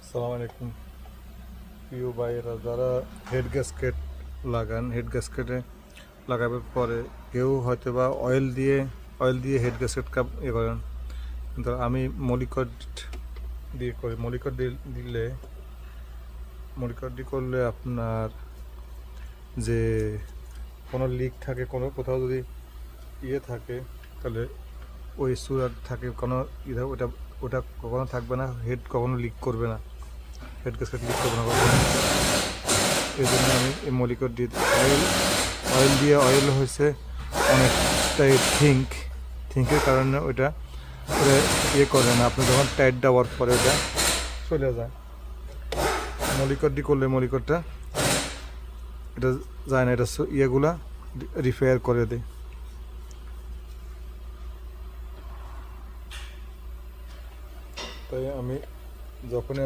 আসসালামু আলাইকুম প্রিয় ভাইয়েরা, যারা হেড গ্যাসকেট লাগান, হেড গ্যাসকেটে লাগাবার পরে কেউ হয়তো বা অয়েল দিয়ে হেড গ্যাসকেট করেন, কিন্তু আমি মলিকট দিয়ে করি। মলিকট দিয়ে করলে আপনার যে কোনো লিক থাকে, কোনো কোথাও যদি থাকে, তাহলে ওই সুরার থাকে কোনো ওটা ওটা কখনো থাকবে না, হেড কখনো লিক করবে না, হেড গ্যাসকেট লিক করবে না কখনো। এই জন্য আমি এই মলিকট দিয়ে অয়েল হয়েছে অনেকটাই থিঙ্কের কারণে ওটা করে না। আপনি যখন টাইট দেওয়ার পরে ওটা চলে যায়। মলিকট দিয়ে করলে মলিকটটা এটা যায় না, এটা ইয়েগুলা রিপেয়ার করে দেয়। তাই আমি যখনই